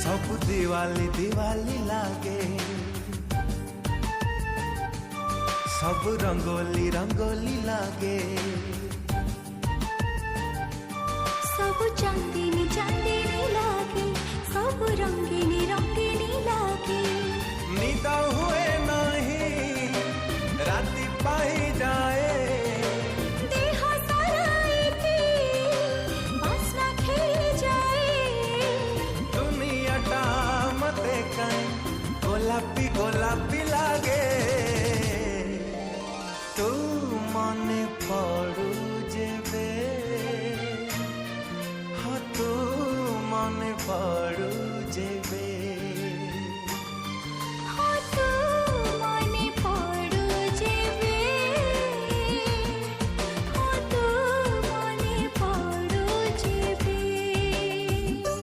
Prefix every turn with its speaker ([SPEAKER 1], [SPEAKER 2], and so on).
[SPEAKER 1] सब दिवाली दिवाली लागे, सब रंगोली रंगोली लागे,
[SPEAKER 2] सब चांदनी चांदनी लागे, सब रंगीनी रंगीनी लागे।
[SPEAKER 1] निद हुए नहीं राति पाई जाए,
[SPEAKER 2] देह सारा एके बास्ना खेली जाए।
[SPEAKER 1] दुनियाटा मते काई गोलापी गोलापी लागे। तू मने पड़ू जेबे, हाँ तू मने पड़ू जेबे।